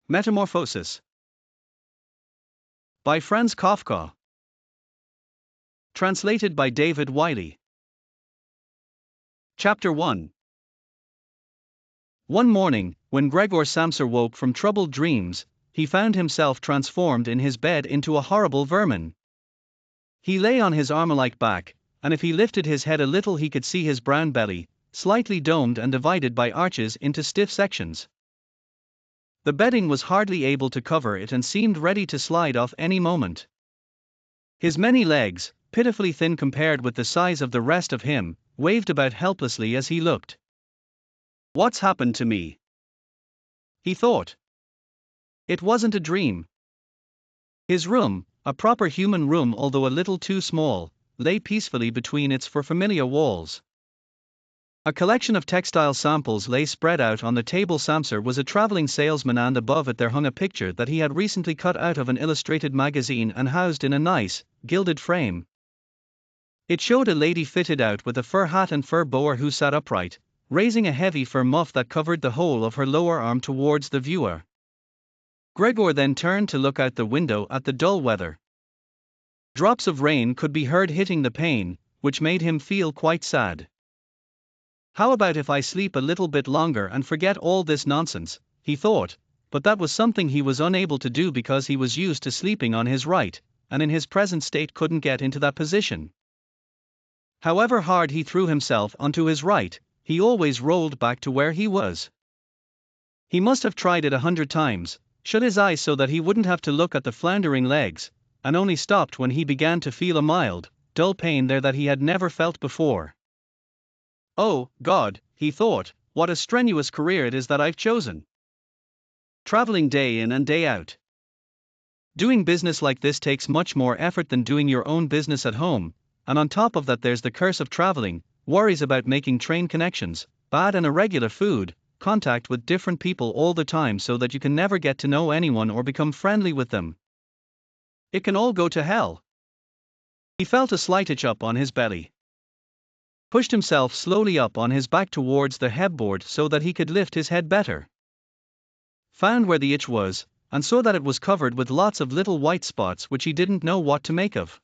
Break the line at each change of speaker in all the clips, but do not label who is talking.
Metamorphosis by Franz Kafka. Translated by David Wiley. Chapter 1. One morning, when Gregor Samsa woke from troubled dreams, he found himself transformed in his bed into a horrible vermin. He lay on his armor-like back, and if he lifted his head a little he could see his brown belly, slightly domed and divided by arches into stiff sections. The bedding was hardly able to cover it and seemed ready to slide off any moment. His many legs, pitifully thin compared with the size of the rest of him, waved about helplessly as he looked. "What's happened to me?" he thought. It wasn't a dream. His room, a proper human room although a little too small, lay peacefully between its familiar walls. A collection of textile samples lay spread out on the table. Samsa was a traveling salesman, and above it there hung a picture that he had recently cut out of an illustrated magazine and housed in a nice, gilded frame. It showed a lady fitted out with a fur hat and fur boa who sat upright, raising a heavy fur muff that covered the whole of her lower arm towards the viewer. Gregor then turned to look out the window at the dull weather. Drops of rain could be heard hitting the pane, which made him feel quite sad. How about if I sleep a little bit longer and forget all this nonsense, he thought, but that was something he was unable to do because he was used to sleeping on his right, and in his present state couldn't get into that position. However hard he threw himself onto his right, he always rolled back to where he was. He must have tried it 100 times, shut his eyes so that he wouldn't have to look at the floundering legs, and only stopped when he began to feel a mild, dull pain there that he had never felt before. Oh, God, he thought, what a strenuous career it is that I've chosen. Traveling day in and day out. Doing business like this takes much more effort than doing your own business at home, and on top of that there's the curse of traveling, worries about making train connections, bad and irregular food, contact with different people all the time so that you can never get to know anyone or become friendly with them. It can all go to hell. He felt a slight itch up on his belly. Pushed himself slowly up on his back towards the headboard so that he could lift his head better. Found where the itch was, and saw that it was covered with lots of little white spots which he didn't know what to make of.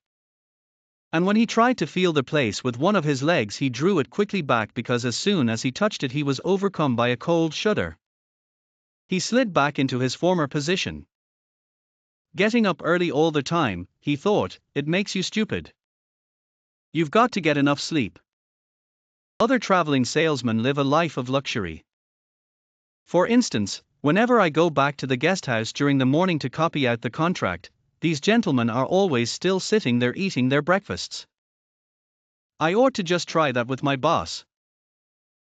And when he tried to feel the place with one of his legs he drew it quickly back because as soon as he touched it he was overcome by a cold shudder. He slid back into his former position. Getting up early all the time, he thought, it makes you stupid. You've got to get enough sleep. Other traveling salesmen live a life of luxury. For instance, whenever I go back to the guest house during the morning to copy out the contract, these gentlemen are always still sitting there eating their breakfasts. I ought to just try that with my boss.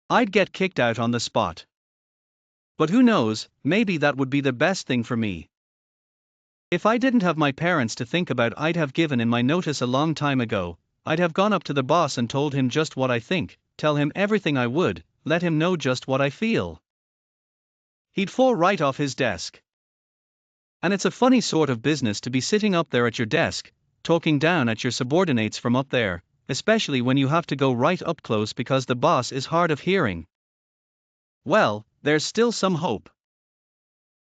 I'd get kicked out on the spot. But who knows, maybe that would be the best thing for me. If I didn't have my parents to think about, I'd have given in my notice a long time ago. I'd have gone up to the boss and told him just what I think, tell him everything I would, let him know just what I feel. He'd fall right off his desk. And it's a funny sort of business to be sitting up there at your desk, talking down at your subordinates from up there, especially when you have to go right up close because the boss is hard of hearing. Well, there's still some hope.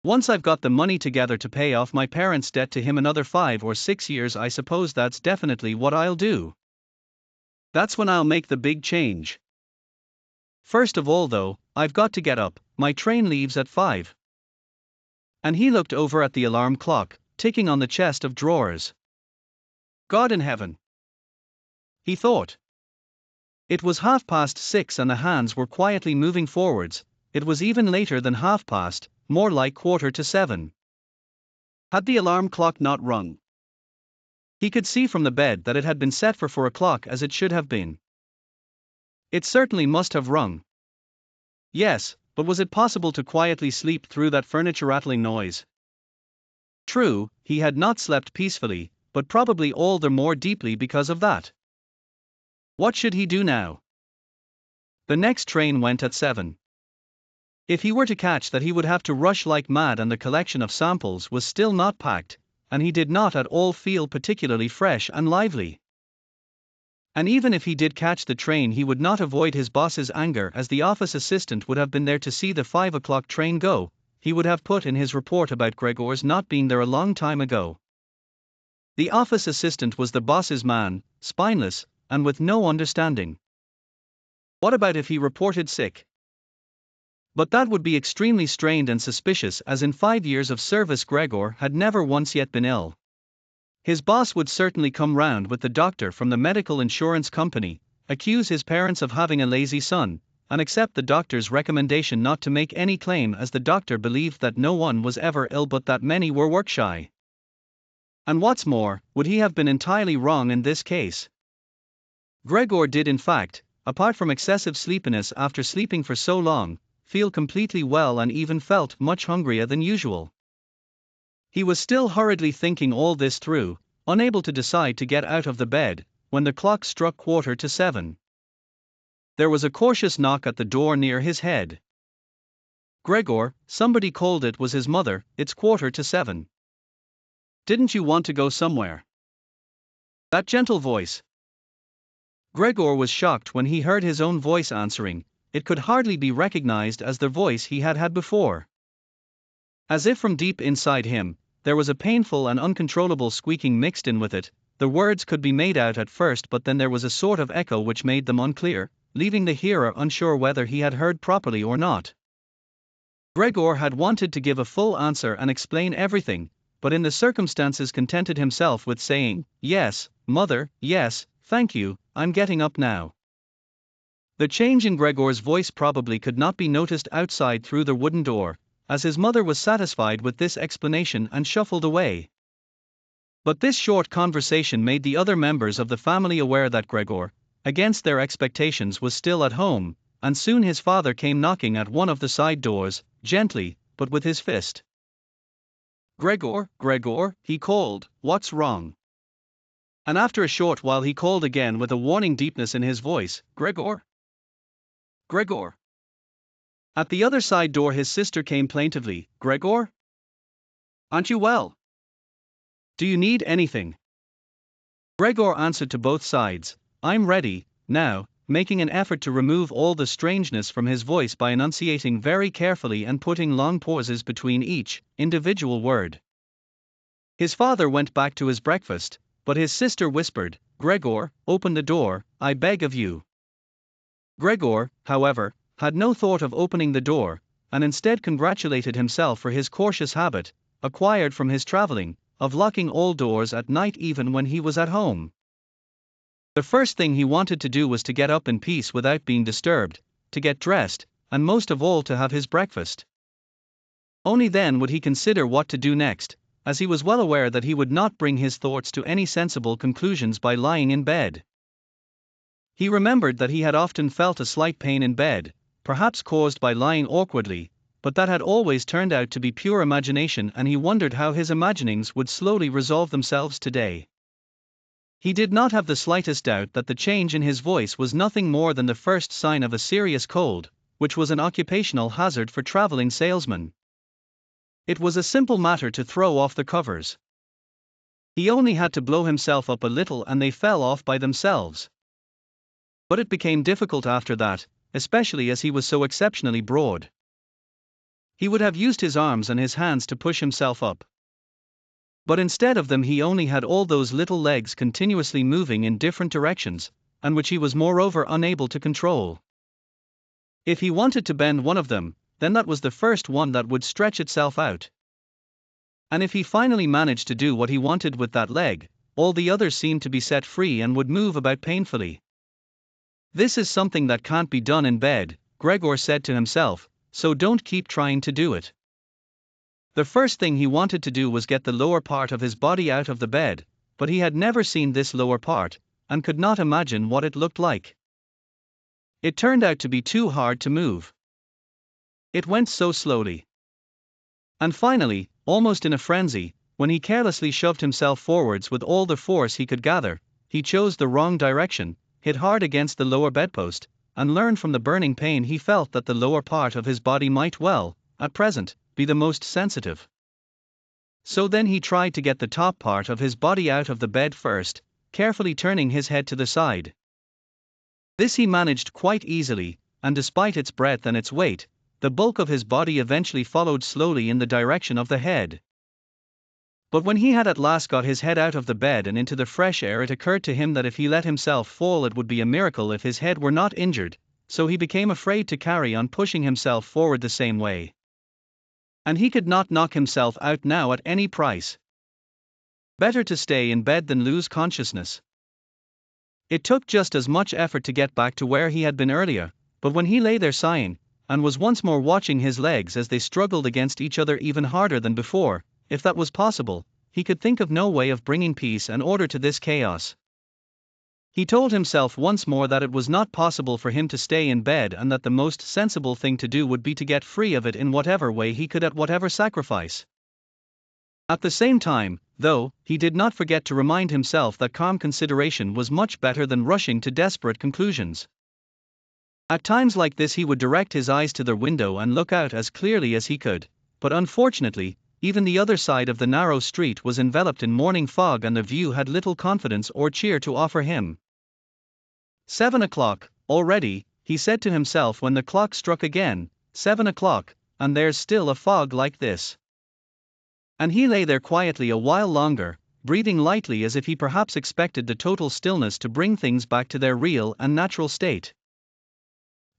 Once I've got the money together to pay off my parents' debt to him another 5 or 6 years, I suppose that's definitely what I'll do. That's when I'll make the big change. First of all though, I've got to get up, my train leaves at 5. And he looked over at the alarm clock, ticking on the chest of drawers. God in heaven, he thought. It was 6:30 and the hands were quietly moving forwards. It was even later than 7:30, more like 7:15. Had the alarm clock not rung? He could see from the bed that it had been set for 4 o'clock as it should have been. It certainly must have rung. Yes, but was it possible to quietly sleep through that furniture rattling noise? True, he had not slept peacefully, but probably all the more deeply because of that. What should he do now? The next train went at 7. If he were to catch that he would have to rush like mad, and the collection of samples was still not packed, and he did not at all feel particularly fresh and lively. And even if he did catch the train he would not avoid his boss's anger, as the office assistant would have been there to see the 5 o'clock train go, he would have put in his report about Gregor's not being there a long time ago. The office assistant was the boss's man, spineless, and with no understanding. What about if he reported sick? But that would be extremely strained and suspicious, as in 5 years of service Gregor had never once yet been ill. His boss would certainly come round with the doctor from the medical insurance company, accuse his parents of having a lazy son, and accept the doctor's recommendation not to make any claim, as the doctor believed that no one was ever ill but that many were work-shy. And what's more, would he have been entirely wrong in this case? Gregor did in fact, apart from excessive sleepiness after sleeping for so long, feel completely well and even felt much hungrier than usual. He was still hurriedly thinking all this through, unable to decide to get out of the bed, when the clock struck 7:15. There was a cautious knock at the door near his head. "Gregor, somebody called. It was his mother. It's 7:15. Didn't you want to go somewhere?" That gentle voice. Gregor was shocked when he heard his own voice answering. It could hardly be recognized as the voice he had had before. As if from deep inside him, there was a painful and uncontrollable squeaking mixed in with it. The words could be made out at first, but then there was a sort of echo which made them unclear, leaving the hearer unsure whether he had heard properly or not. Gregor had wanted to give a full answer and explain everything, but in the circumstances contented himself with saying, "Yes, mother, yes, thank you, I'm getting up now." The change in Gregor's voice probably could not be noticed outside through the wooden door, as his mother was satisfied with this explanation and shuffled away. But this short conversation made the other members of the family aware that Gregor, against their expectations, was still at home, and soon his father came knocking at one of the side doors, gently, but with his fist. "Gregor, Gregor," he called, "what's wrong?" And after a short while he called again with a warning deepness in his voice, "Gregor? Gregor?" At the other side door his sister came plaintively, "Gregor? Aren't you well? Do you need anything?" Gregor answered to both sides, "I'm ready, now," making an effort to remove all the strangeness from his voice by enunciating very carefully and putting long pauses between each individual word. His father went back to his breakfast, but his sister whispered, "Gregor, open the door, I beg of you." Gregor, however, had no thought of opening the door, and instead congratulated himself for his cautious habit, acquired from his traveling, of locking all doors at night even when he was at home. The first thing he wanted to do was to get up in peace without being disturbed, to get dressed, and most of all to have his breakfast. Only then would he consider what to do next, as he was well aware that he would not bring his thoughts to any sensible conclusions by lying in bed. He remembered that he had often felt a slight pain in bed, perhaps caused by lying awkwardly, but that had always turned out to be pure imagination, and he wondered how his imaginings would slowly resolve themselves today. He did not have the slightest doubt that the change in his voice was nothing more than the first sign of a serious cold, which was an occupational hazard for traveling salesmen. It was a simple matter to throw off the covers. He only had to blow himself up a little and they fell off by themselves. But it became difficult after that, especially as he was so exceptionally broad. He would have used his arms and his hands to push himself up. But instead of them he only had all those little legs continuously moving in different directions, and which he was moreover unable to control. If he wanted to bend one of them, then that was the first one that would stretch itself out. And if he finally managed to do what he wanted with that leg, all the others seemed to be set free and would move about painfully. "This is something that can't be done in bed," Gregor said to himself, "so don't keep trying to do it." The first thing he wanted to do was get the lower part of his body out of the bed, but he had never seen this lower part, and could not imagine what it looked like. It turned out to be too hard to move. It went so slowly. And finally, almost in a frenzy, when he carelessly shoved himself forwards with all the force he could gather, he chose the wrong direction, hit hard against the lower bedpost, and learned from the burning pain he felt that the lower part of his body might well, at present, be the most sensitive. So then he tried to get the top part of his body out of the bed first, carefully turning his head to the side. This he managed quite easily, and despite its breadth and its weight, the bulk of his body eventually followed slowly in the direction of the head. But when he had at last got his head out of the bed and into the fresh air, it occurred to him that if he let himself fall, it would be a miracle if his head were not injured, so he became afraid to carry on pushing himself forward the same way. And he could not knock himself out now at any price. Better to stay in bed than lose consciousness. It took just as much effort to get back to where he had been earlier, but when he lay there sighing, and was once more watching his legs as they struggled against each other even harder than before, if that was possible, he could think of no way of bringing peace and order to this chaos. He told himself once more that it was not possible for him to stay in bed and that the most sensible thing to do would be to get free of it in whatever way he could at whatever sacrifice. At the same time, though, he did not forget to remind himself that calm consideration was much better than rushing to desperate conclusions. At times like this he would direct his eyes to the window and look out as clearly as he could, but unfortunately, even the other side of the narrow street was enveloped in morning fog and the view had little confidence or cheer to offer him. 7 o'clock, already, he said to himself when the clock struck again, 7 o'clock, and there's still a fog like this. And he lay there quietly a while longer, breathing lightly as if he perhaps expected the total stillness to bring things back to their real and natural state.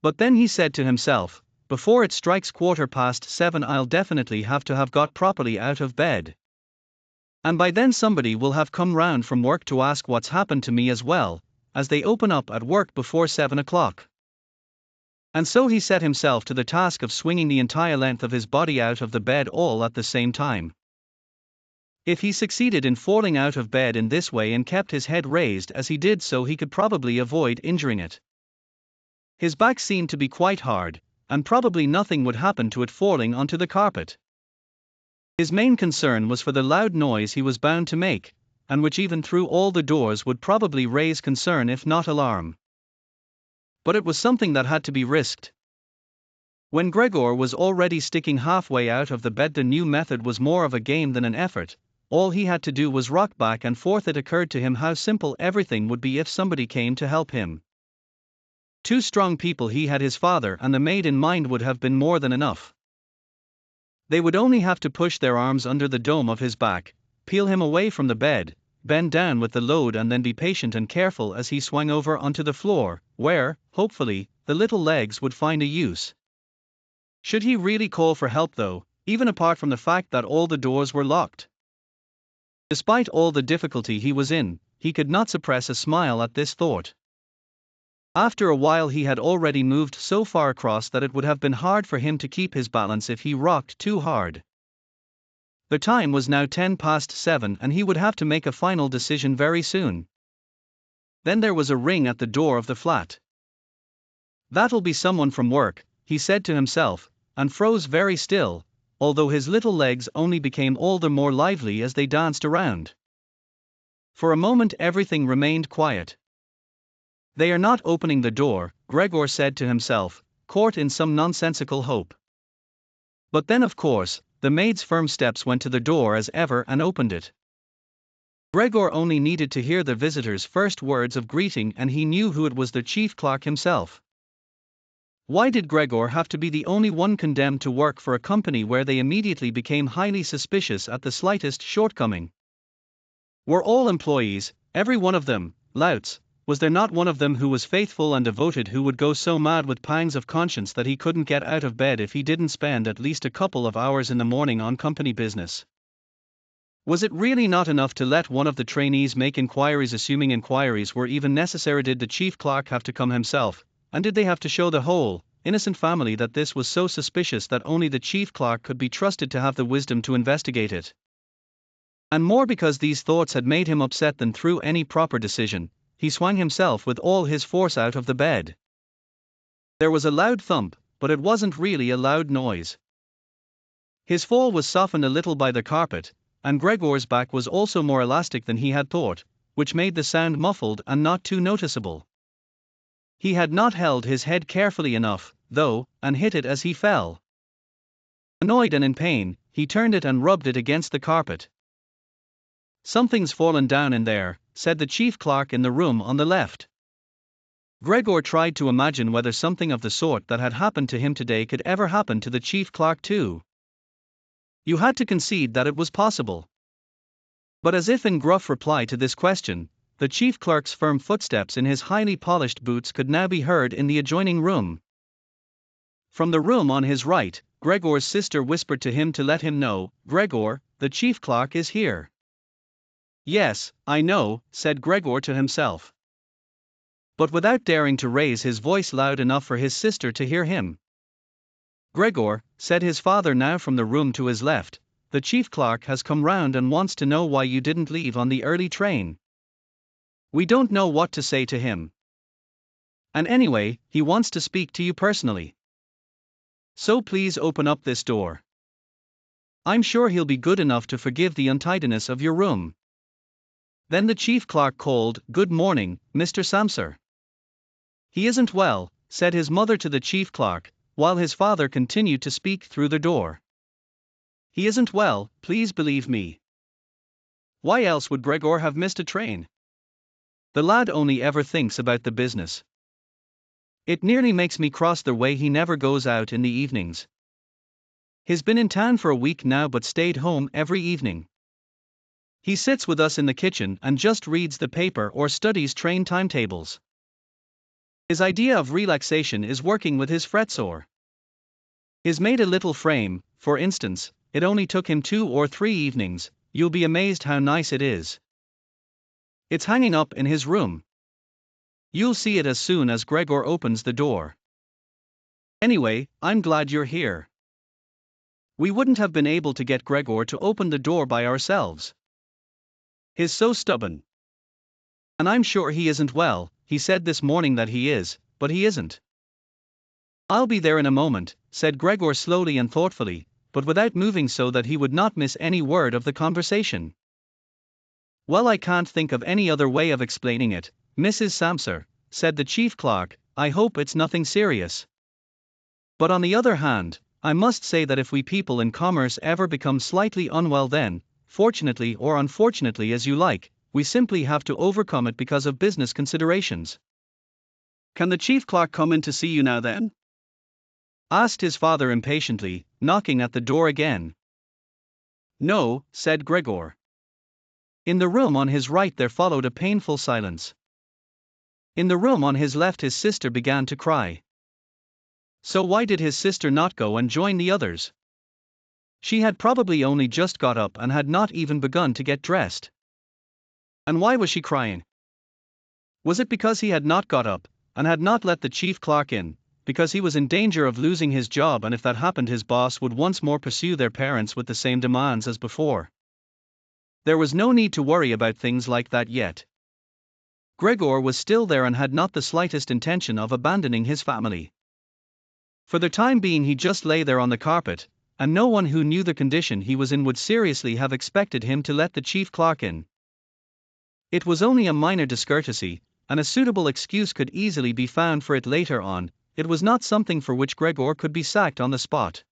But then he said to himself, before it strikes 7:15 I'll definitely have to have got properly out of bed. And by then somebody will have come round from work to ask what's happened to me as well, as they open up at work before 7 o'clock. And so he set himself to the task of swinging the entire length of his body out of the bed all at the same time. If he succeeded in falling out of bed in this way and kept his head raised as he did so, he could probably avoid injuring it. His back seemed to be quite hard, and probably nothing would happen to it falling onto the carpet. His main concern was for the loud noise he was bound to make, and which even through all the doors would probably raise concern if not alarm. But it was something that had to be risked. When Gregor was already sticking halfway out of the bed, the new method was more of a game than an effort. All he had to do was rock back and forth. It occurred to him how simple everything would be if somebody came to help him. 2 strong people, he had his father and the maid in mind, would have been more than enough. They would only have to push their arms under the dome of his back, peel him away from the bed, bend down with the load and then be patient and careful as he swung over onto the floor, where, hopefully, the little legs would find a use. Should he really call for help though, even apart from the fact that all the doors were locked? Despite all the difficulty he was in, he could not suppress a smile at this thought. After a while he had already moved so far across that it would have been hard for him to keep his balance if he rocked too hard. The time was now 7:10 and he would have to make a final decision very soon. Then there was a ring at the door of the flat. That'll be someone from work, he said to himself, and froze very still, although his little legs only became all the more lively as they danced around. For a moment everything remained quiet. They are not opening the door, Gregor said to himself, caught in some nonsensical hope. But then of course, the maid's firm steps went to the door as ever and opened it. Gregor only needed to hear the visitor's first words of greeting and he knew who it was, the chief clerk himself. Why did Gregor have to be the only one condemned to work for a company where they immediately became highly suspicious at the slightest shortcoming? Were all employees, every one of them, louts? Was there not one of them who was faithful and devoted, who would go so mad with pangs of conscience that he couldn't get out of bed if he didn't spend at least a couple of hours in the morning on company business? Was it really not enough to let one of the trainees make inquiries, assuming inquiries were even necessary? Did the chief clerk have to come himself, and did they have to show the whole innocent family that this was so suspicious that only the chief clerk could be trusted to have the wisdom to investigate it? And more because these thoughts had made him upset than through any proper decision, he swung himself with all his force out of the bed. There was a loud thump, but it wasn't really a loud noise. His fall was softened a little by the carpet, and Gregor's back was also more elastic than he had thought, which made the sound muffled and not too noticeable. He had not held his head carefully enough, though, and hit it as he fell. Annoyed and in pain, he turned it and rubbed it against the carpet. "Something's fallen down in there," said the chief clerk in the room on the left. Gregor tried to imagine whether something of the sort that had happened to him today could ever happen to the chief clerk too. You had to concede that it was possible. But as if in gruff reply to this question, the chief clerk's firm footsteps in his highly polished boots could now be heard in the adjoining room. From the room on his right, Gregor's sister whispered to him to let him know, "Gregor, the chief clerk is here." "Yes, I know," said Gregor to himself, but without daring to raise his voice loud enough for his sister to hear him. "Gregor," said his father now from the room to his left, "the chief clerk has come round and wants to know why you didn't leave on the early train. We don't know what to say to him. And anyway, he wants to speak to you personally. So please open up this door. I'm sure he'll be good enough to forgive the untidiness of your room." Then the chief clerk called, "Good morning, Mr. Samser." "He isn't well," said his mother to the chief clerk, while his father continued to speak through the door. "He isn't well, please believe me. Why else would Gregor have missed a train? The lad only ever thinks about the business. It nearly makes me cross the way he never goes out in the evenings. He's been in town for a week now but stayed home every evening. He sits with us in the kitchen and just reads the paper or studies train timetables. His idea of relaxation is working with his fretsore. He's made a little frame, for instance. It only took him 2 or 3 evenings, you'll be amazed how nice it is. It's hanging up in his room. You'll see it as soon as Gregor opens the door. Anyway, I'm glad you're here. We wouldn't have been able to get Gregor to open the door by ourselves. He's so stubborn. And I'm sure he isn't well. He said this morning that he is, but he isn't." "I'll be there in a moment," said Gregor slowly and thoughtfully, but without moving so that he would not miss any word of the conversation. "Well, I can't think of any other way of explaining it, Mrs. Samser," said the chief clerk. "I hope it's nothing serious. But on the other hand, I must say that if we people in commerce ever become slightly unwell, then, fortunately or unfortunately as you like, we simply have to overcome it because of business considerations." "Can the chief clerk come in to see you now then?" asked his father impatiently, knocking at the door again. "No," said Gregor. In the room on his right there followed a painful silence. In the room on his left his sister began to cry. So why did his sister not go and join the others? She had probably only just got up and had not even begun to get dressed. And why was she crying? Was it because he had not got up, and had not let the chief clerk in, because he was in danger of losing his job, and if that happened his boss would once more pursue their parents with the same demands as before? There was no need to worry about things like that yet. Gregor was still there and had not the slightest intention of abandoning his family. For the time being he just lay there on the carpet, and no one who knew the condition he was in would seriously have expected him to let the chief clerk in. It was only a minor discourtesy, and a suitable excuse could easily be found for it later on. It was not something for which Gregor could be sacked on the spot.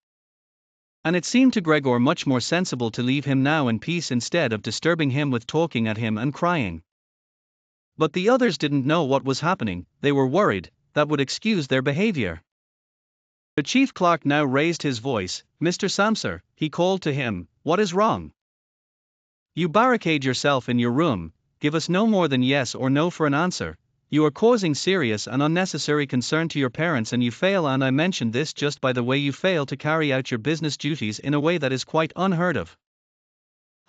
And it seemed to Gregor much more sensible to leave him now in peace instead of disturbing him with talking at him and crying. But the others didn't know what was happening. They were worried that would excuse their behavior. The chief clerk now raised his voice. "Mr. Samser," he called to him, "what is wrong? You barricade yourself in your room, give us no more than yes or no for an answer. You are causing serious and unnecessary concern to your parents, and you fail, and I mention this just by the way, you fail to carry out your business duties in a way that is quite unheard of.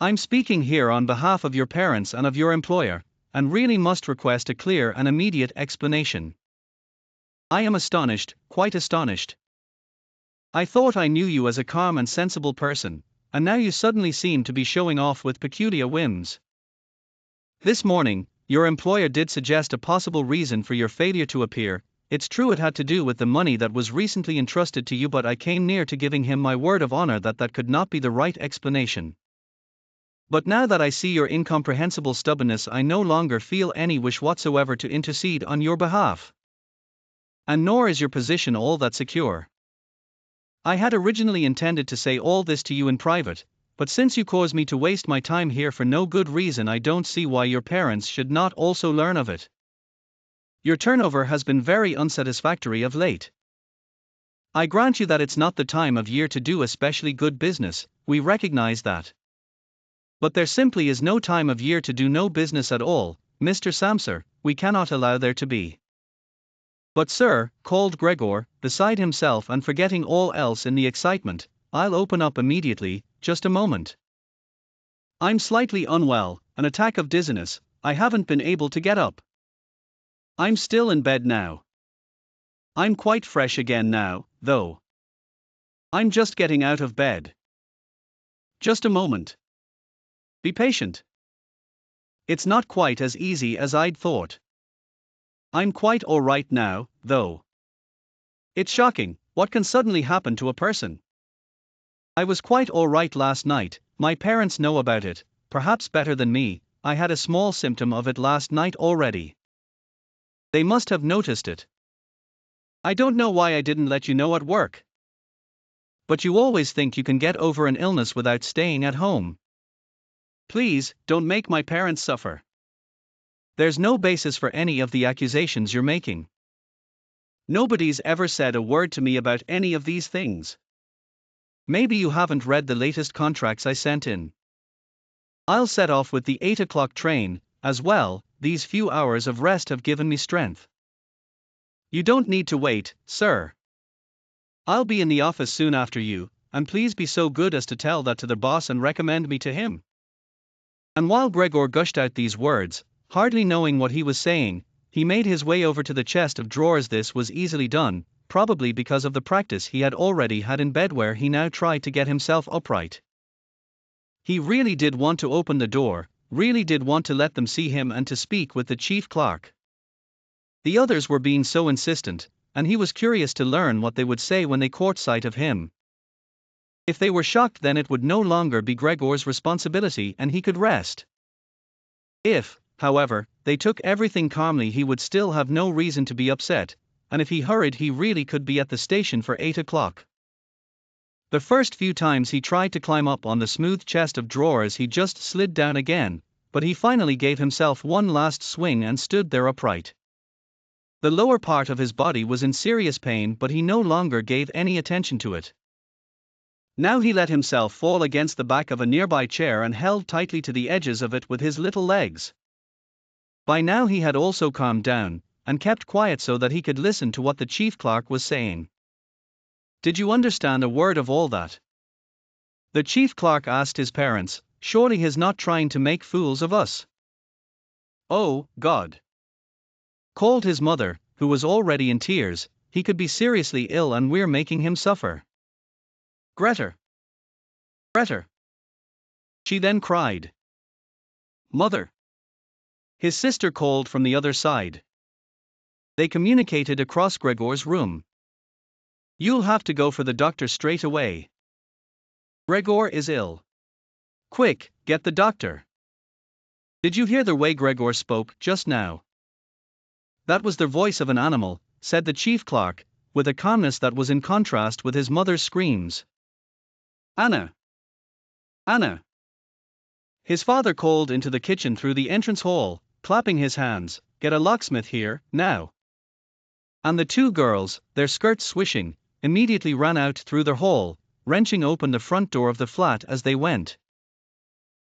I'm speaking here on behalf of your parents and of your employer, and really must request a clear and immediate explanation. I am astonished, quite astonished. I thought I knew you as a calm and sensible person, and now you suddenly seem to be showing off with peculiar whims. This morning, your employer did suggest a possible reason for your failure to appear. It's true it had to do with the money that was recently entrusted to you, but I came near to giving him my word of honor that that could not be the right explanation. But now that I see your incomprehensible stubbornness, I no longer feel any wish whatsoever to intercede on your behalf. And nor is your position all that secure. I had originally intended to say all this to you in private, but since you cause me to waste my time here for no good reason, I don't see why your parents should not also learn of it. Your turnover has been very unsatisfactory of late. I grant you that it's not the time of year to do especially good business, we recognize that. But there simply is no time of year to do no business at all, Mr. Samser, we cannot allow there to be. But sir, called Gregor, beside himself and forgetting all else in the excitement, I'll open up immediately, just a moment. I'm slightly unwell, an attack of dizziness, I haven't been able to get up. I'm still in bed now. I'm quite fresh again now, though. I'm just getting out of bed. Just a moment. Be patient. It's not quite as easy as I'd thought. I'm quite all right now, though. It's shocking, what can suddenly happen to a person? I was quite all right last night, my parents know about it, perhaps better than me, I had a small symptom of it last night already. They must have noticed it. I don't know why I didn't let you know at work. But you always think you can get over an illness without staying at home. Please, don't make my parents suffer. There's no basis for any of the accusations you're making. Nobody's ever said a word to me about any of these things. Maybe you haven't read the latest contracts I sent in. I'll set off with the 8 o'clock train, as well, these few hours of rest have given me strength. You don't need to wait, sir. I'll be in the office soon after you, and please be so good as to tell that to the boss and recommend me to him. And while Gregor gushed out these words, hardly knowing what he was saying, he made his way over to the chest of drawers. This was easily done, probably because of the practice he had already had in bed where he now tried to get himself upright. He really did want to open the door, really did want to let them see him and to speak with the chief clerk. The others were being so insistent, and he was curious to learn what they would say when they caught sight of him. If they were shocked, then it would no longer be Gregor's responsibility and he could rest. If, however, they took everything calmly, he would still have no reason to be upset, and if he hurried he really could be at the station for 8 o'clock. The first few times he tried to climb up on the smooth chest of drawers he just slid down again, but he finally gave himself one last swing and stood there upright. The lower part of his body was in serious pain, but he no longer gave any attention to it. Now he let himself fall against the back of a nearby chair and held tightly to the edges of it with his little legs. By now he had also calmed down, and kept quiet so that he could listen to what the chief clerk was saying. Did you understand a word of all that? The chief clerk asked his parents. Surely he's not trying to make fools of us. Oh, God! Called his mother, who was already in tears. He could be seriously ill and we're making him suffer. Greta! Greta! She then cried. Mother! His sister called from the other side. They communicated across Gregor's room. You'll have to go for the doctor straight away. Gregor is ill. Quick, get the doctor. Did you hear the way Gregor spoke just now? That was the voice of an animal, said the chief clerk, with a calmness that was in contrast with his mother's screams. Anna! Anna! His father called into the kitchen through the entrance hall, clapping his hands. Get a locksmith here, now. And the two girls, their skirts swishing, immediately ran out through the hall, wrenching open the front door of the flat as they went.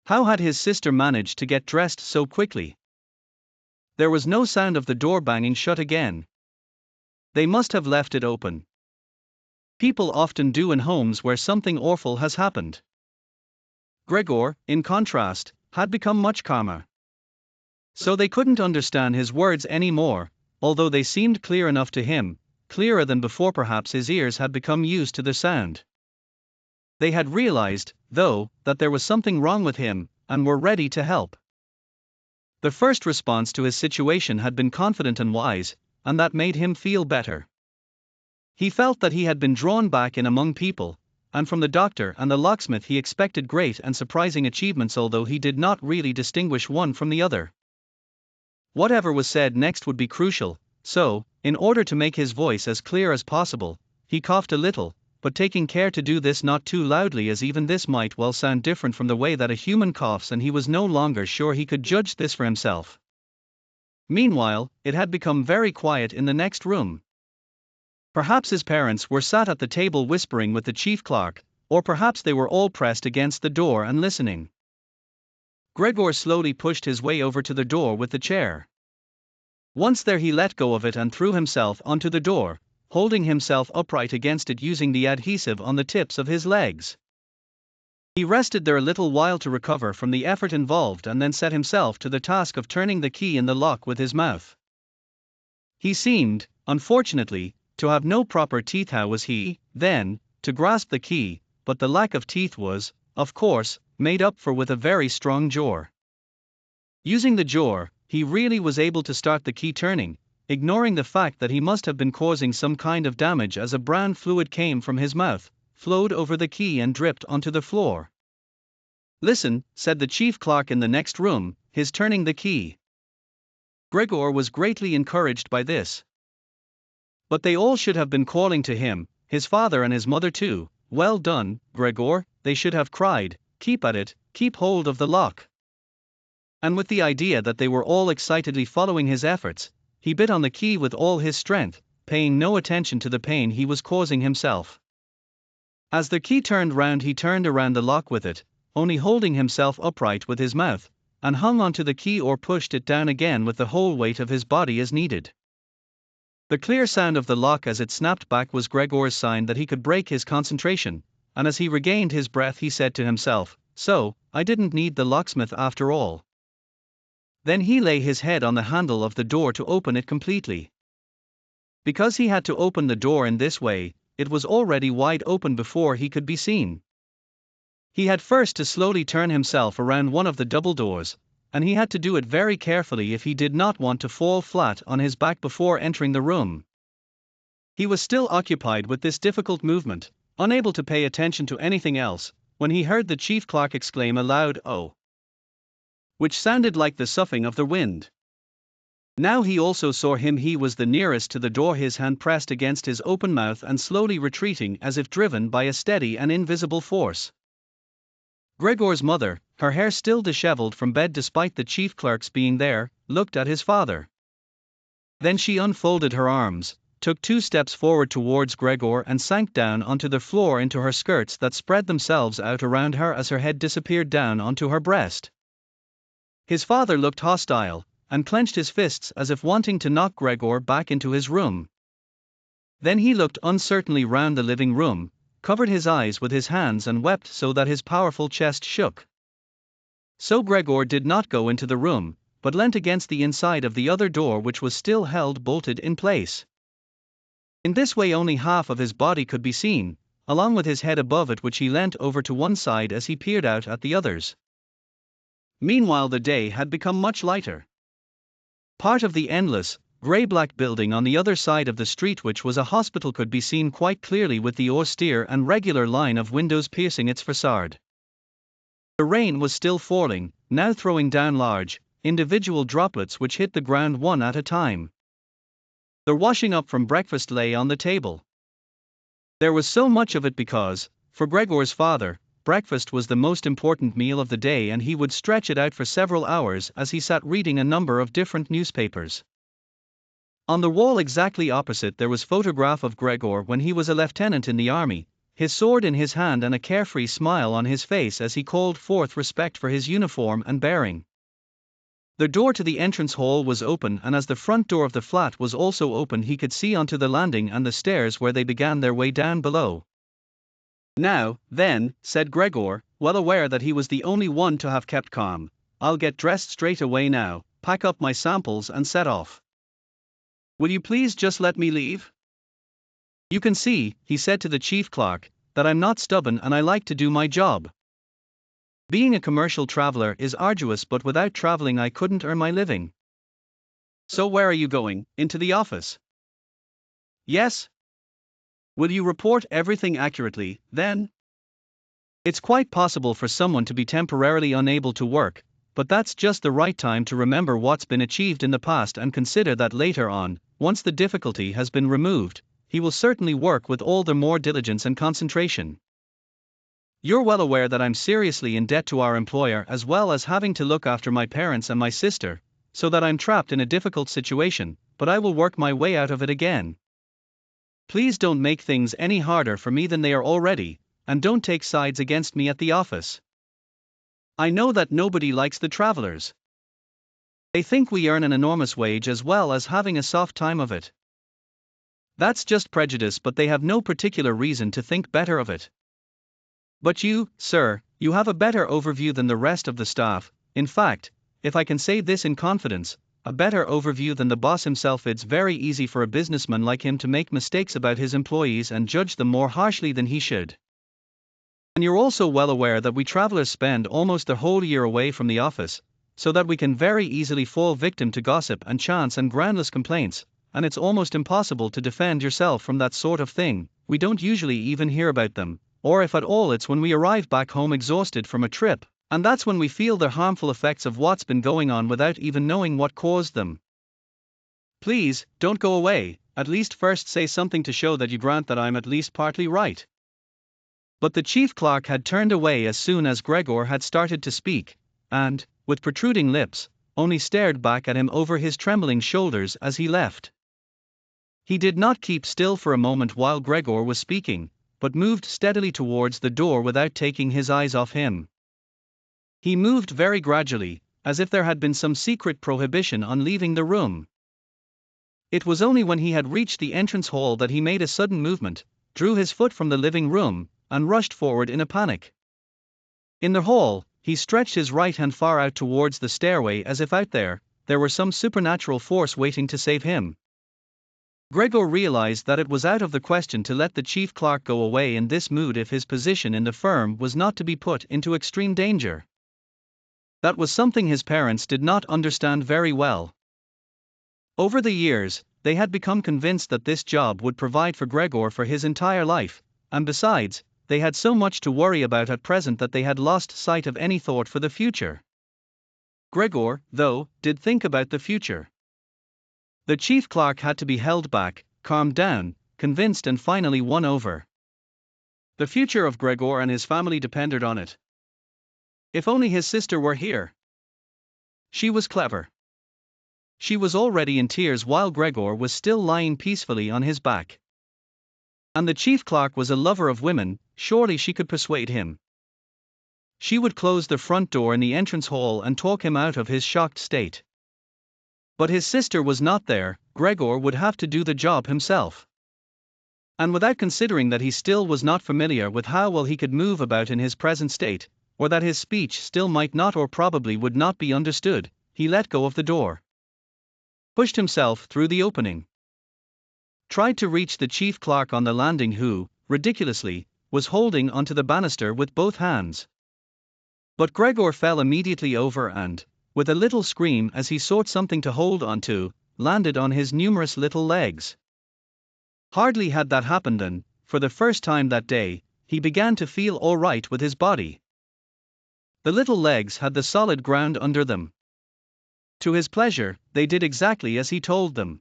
How had his sister managed to get dressed so quickly? There was no sound of the door banging shut again. They must have left it open. People often do in homes where something awful has happened. Gregor, in contrast, had become much calmer. So they couldn't understand his words anymore, although they seemed clear enough to him, clearer than before. Perhaps his ears had become used to the sound. They had realized, though, that there was something wrong with him, and were ready to help. The first response to his situation had been confident and wise, and that made him feel better. He felt that he had been drawn back in among people, and from the doctor and the locksmith he expected great and surprising achievements, although he did not really distinguish one from the other. Whatever was said next would be crucial, so, in order to make his voice as clear as possible, he coughed a little, but taking care to do this not too loudly, as even this might well sound different from the way that a human coughs, and he was no longer sure he could judge this for himself. Meanwhile, it had become very quiet in the next room. Perhaps his parents were sat at the table whispering with the chief clerk, or perhaps they were all pressed against the door and listening. Gregor slowly pushed his way over to the door with the chair. Once there, he let go of it and threw himself onto the door, holding himself upright against it using the adhesive on the tips of his legs. He rested there a little while to recover from the effort involved and then set himself to the task of turning the key in the lock with his mouth. He seemed, unfortunately, to have no proper teeth. How was he, then, to grasp the key? But the lack of teeth was, of course, made up for with a very strong jaw. Using the jaw, he really was able to start the key turning, ignoring the fact that he must have been causing some kind of damage as a brown fluid came from his mouth, flowed over the key and dripped onto the floor. "Listen," said the chief clerk in the next room, "he's turning the key." Gregor was greatly encouraged by this. But they all should have been calling to him, his father and his mother too. "Well done, Gregor," they should have cried, "keep at it, keep hold of the lock." And with the idea that they were all excitedly following his efforts, he bit on the key with all his strength, paying no attention to the pain he was causing himself. As the key turned round, he turned around the lock with it, only holding himself upright with his mouth, and hung onto the key or pushed it down again with the whole weight of his body as needed. The clear sound of the lock as it snapped back was Gregor's sign that he could break his concentration, and as he regained his breath he said to himself, "So, I didn't need the locksmith after all." Then he lay his head on the handle of the door to open it completely. Because he had to open the door in this way, it was already wide open before he could be seen. He had first to slowly turn himself around one of the double doors, and he had to do it very carefully if he did not want to fall flat on his back before entering the room. He was still occupied with this difficult movement, unable to pay attention to anything else, when he heard the chief clerk exclaim a loud "Oh!" which sounded like the soughing of the wind. Now he also saw him. He was the nearest to the door, his hand pressed against his open mouth and slowly retreating as if driven by a steady and invisible force. Gregor's mother, her hair still disheveled from bed despite the chief clerk's being there, looked at his father. Then she unfolded her arms, took 2 steps forward towards Gregor and sank down onto the floor into her skirts that spread themselves out around her as her head disappeared down onto her breast. His father looked hostile, and clenched his fists as if wanting to knock Gregor back into his room. Then he looked uncertainly round the living room, covered his eyes with his hands and wept so that his powerful chest shook. So Gregor did not go into the room, but leant against the inside of the other door which was still held bolted in place. In this way only half of his body could be seen, along with his head above it which he leant over to one side as he peered out at the others. Meanwhile the day had become much lighter. Part of the endless, grey-black building on the other side of the street which was a hospital could be seen quite clearly with the austere and regular line of windows piercing its facade. The rain was still falling, now throwing down large, individual droplets which hit the ground one at a time. The washing up from breakfast lay on the table. There was so much of it because, for Gregor's father, breakfast was the most important meal of the day and he would stretch it out for several hours as he sat reading a number of different newspapers. On the wall exactly opposite there was a photograph of Gregor when he was a lieutenant in the army, his sword in his hand and a carefree smile on his face as he called forth respect for his uniform and bearing. The door to the entrance hall was open, and as the front door of the flat was also open he could see onto the landing and the stairs where they began their way down below. "Now, then," said Gregor, well aware that he was the only one to have kept calm, "I'll get dressed straight away now, pack up my samples and set off. Will you please just let me leave? You can see," he said to the chief clerk, "that I'm not stubborn and I like to do my job. Being a commercial traveler is arduous, but without traveling I couldn't earn my living." "So where are you going? Into the office?" "Yes." "Will you report everything accurately, then?" It's quite possible for someone to be temporarily unable to work, but that's just the right time to remember what's been achieved in the past and consider that later on, once the difficulty has been removed, he will certainly work with all the more diligence and concentration. You're well aware that I'm seriously in debt to our employer as well as having to look after my parents and my sister, so that I'm trapped in a difficult situation, but I will work my way out of it again. Please don't make things any harder for me than they are already, and don't take sides against me at the office. I know that nobody likes the travelers. They think we earn an enormous wage as well as having a soft time of it. That's just prejudice, but they have no particular reason to think better of it. But you, sir, you have a better overview than the rest of the staff. In fact, if I can say this in confidence, a better overview than the boss himself. It's very easy for a businessman like him to make mistakes about his employees and judge them more harshly than he should. And you're also well aware that we travelers spend almost the whole year away from the office, so that we can very easily fall victim to gossip and chance and groundless complaints, and it's almost impossible to defend yourself from that sort of thing. We don't usually even hear about them, or if at all it's when we arrive back home exhausted from a trip, and that's when we feel the harmful effects of what's been going on without even knowing what caused them. Please, don't go away, at least first say something to show that you grant that I'm at least partly right. But the chief clerk had turned away as soon as Gregor had started to speak, and, with protruding lips, only stared back at him over his trembling shoulders as he left. He did not keep still for a moment while Gregor was speaking, but moved steadily towards the door without taking his eyes off him. He moved very gradually, as if there had been some secret prohibition on leaving the room. It was only when he had reached the entrance hall that he made a sudden movement, drew his foot from the living room, and rushed forward in a panic. In the hall, he stretched his right hand far out towards the stairway as if out there were some supernatural force waiting to save him. Gregor realized that it was out of the question to let the chief clerk go away in this mood if his position in the firm was not to be put into extreme danger. That was something his parents did not understand very well. Over the years, they had become convinced that this job would provide for Gregor for his entire life, and besides, they had so much to worry about at present that they had lost sight of any thought for the future. Gregor, though, did think about the future. The chief clerk had to be held back, calmed down, convinced and finally won over. The future of Gregor and his family depended on it. If only his sister were here. She was clever. She was already in tears while Gregor was still lying peacefully on his back. And the chief clerk was a lover of women, surely she could persuade him. She would close the front door in the entrance hall and talk him out of his shocked state. But his sister was not there. Gregor would have to do the job himself. And without considering that he still was not familiar with how well he could move about in his present state, or that his speech still might not or probably would not be understood, he let go of the door. Pushed himself through the opening. Tried to reach the chief clerk on the landing who, ridiculously, was holding onto the banister with both hands. But Gregor fell immediately over and, with a little scream as he sought something to hold onto, landed on his numerous little legs. Hardly had that happened than, for the first time that day, he began to feel all right with his body. The little legs had the solid ground under them. To his pleasure, they did exactly as he told them.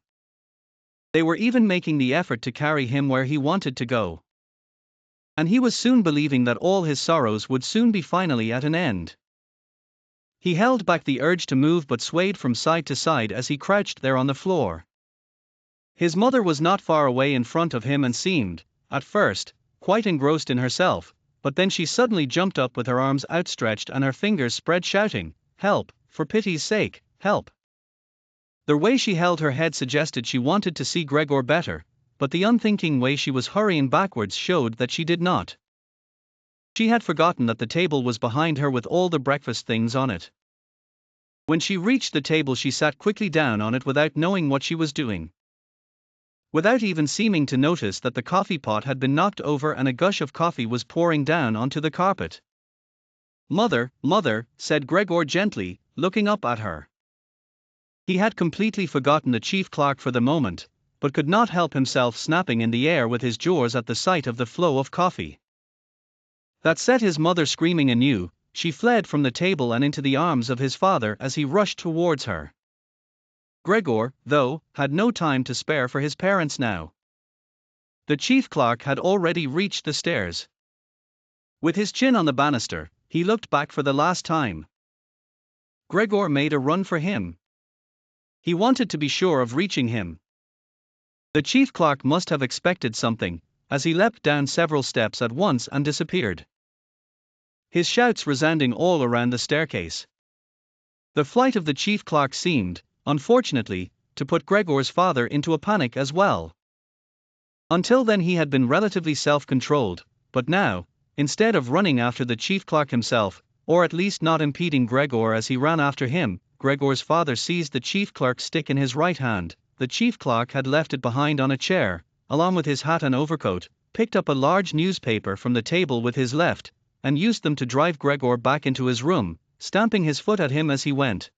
They were even making the effort to carry him where he wanted to go. And he was soon believing that all his sorrows would soon be finally at an end. He held back the urge to move but swayed from side to side as he crouched there on the floor. His mother was not far away in front of him and seemed, at first, quite engrossed in herself, but then she suddenly jumped up with her arms outstretched and her fingers spread shouting, "Help, for pity's sake, help!" The way she held her head suggested she wanted to see Gregor better, but the unthinking way she was hurrying backwards showed that she did not. She had forgotten that the table was behind her with all the breakfast things on it. When she reached the table she sat quickly down on it without knowing what she was doing. Without even seeming to notice that the coffee pot had been knocked over and a gush of coffee was pouring down onto the carpet. "Mother, mother," said Gregor gently, looking up at her. He had completely forgotten the chief clerk for the moment, but could not help himself snapping in the air with his jaws at the sight of the flow of coffee. That set his mother screaming anew. She fled from the table and into the arms of his father as he rushed towards her. Gregor, though, had no time to spare for his parents now. The chief clerk had already reached the stairs. With his chin on the banister, he looked back for the last time. Gregor made a run for him. He wanted to be sure of reaching him. The chief clerk must have expected something, as he leapt down several steps at once and disappeared, his shouts resounding all around the staircase. The flight of the chief clerk seemed, unfortunately, to put Gregor's father into a panic as well. Until then he had been relatively self-controlled, but now, instead of running after the chief clerk himself, or at least not impeding Gregor as he ran after him, Gregor's father seized the chief clerk's stick in his right hand. The chief clerk had left it behind on a chair, along with his hat and overcoat, picked up a large newspaper from the table with his left, and used them to drive Gregor back into his room, stamping his foot at him as he went.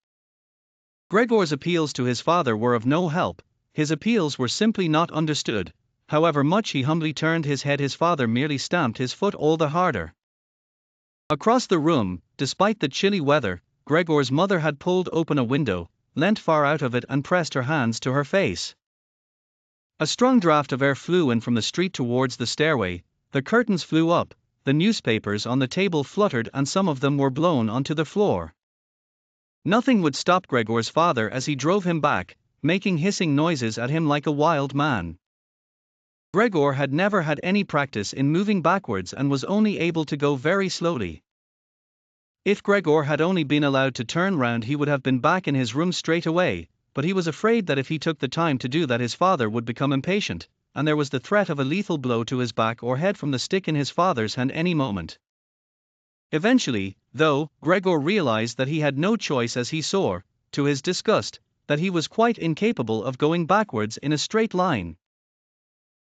Gregor's appeals to his father were of no help. His appeals were simply not understood. However much he humbly turned his head, his father merely stamped his foot all the harder. Across the room, despite the chilly weather, Gregor's mother had pulled open a window, leant far out of it and pressed her hands to her face. A strong draught of air flew in from the street towards the stairway, the curtains flew up, the newspapers on the table fluttered and some of them were blown onto the floor. Nothing would stop Gregor's father as he drove him back, making hissing noises at him like a wild man. Gregor had never had any practice in moving backwards and was only able to go very slowly. If Gregor had only been allowed to turn round, he would have been back in his room straight away, but he was afraid that if he took the time to do that his father would become impatient, and there was the threat of a lethal blow to his back or head from the stick in his father's hand any moment. Eventually, though, Gregor realized that he had no choice as he saw, to his disgust, that he was quite incapable of going backwards in a straight line.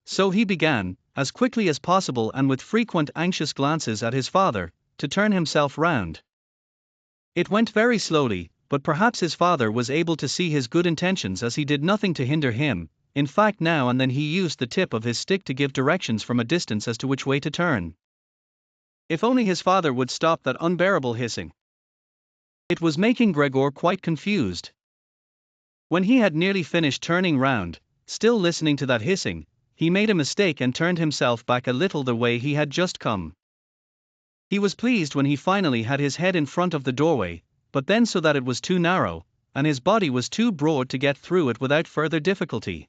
So he began, as quickly as possible and with frequent anxious glances at his father, to turn himself round. It went very slowly, but perhaps his father was able to see his good intentions as he did nothing to hinder him. In fact, now and then he used the tip of his stick to give directions from a distance as to which way to turn. If only his father would stop that unbearable hissing. It was making Gregor quite confused. When he had nearly finished turning round, still listening to that hissing, he made a mistake and turned himself back a little the way he had just come. He was pleased when he finally had his head in front of the doorway, but then so that it was too narrow, and his body was too broad to get through it without further difficulty.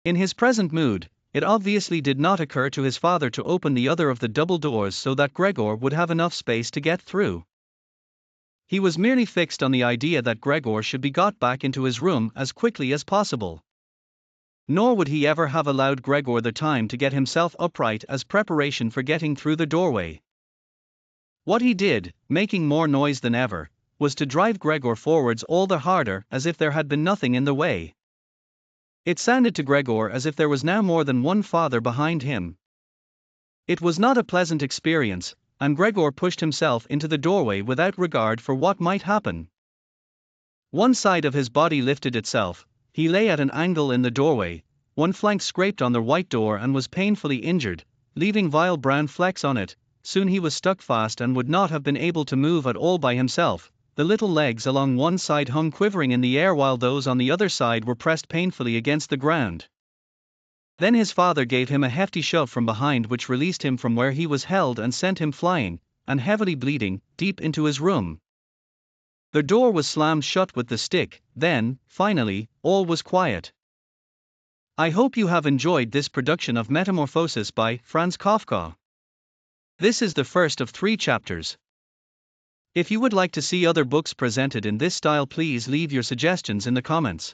In his present mood, it obviously did not occur to his father to open the other of the double doors so that Gregor would have enough space to get through. He was merely fixed on the idea that Gregor should be got back into his room as quickly as possible. Nor would he ever have allowed Gregor the time to get himself upright as preparation for getting through the doorway. What he did, making more noise than ever, was to drive Gregor forwards all the harder as if there had been nothing in the way. It sounded to Gregor as if there was now more than one father behind him. It was not a pleasant experience, and Gregor pushed himself into the doorway without regard for what might happen. One side of his body lifted itself, he lay at an angle in the doorway, one flank scraped on the white door and was painfully injured, leaving vile brown flecks on it. Soon he was stuck fast and would not have been able to move at all by himself. The little legs along one side hung quivering in the air while those on the other side were pressed painfully against the ground. Then his father gave him a hefty shove from behind which released him from where he was held and sent him flying, and heavily bleeding, deep into his room. The door was slammed shut with the stick. Then, finally, all was quiet. I hope you have enjoyed this production of Metamorphosis by Franz Kafka. This is the first of 3 chapters. If you would like to see other books presented in this style, please leave your suggestions in the comments.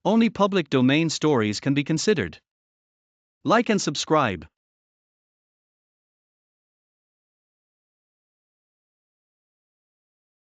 Only public domain stories can be considered. Like and subscribe.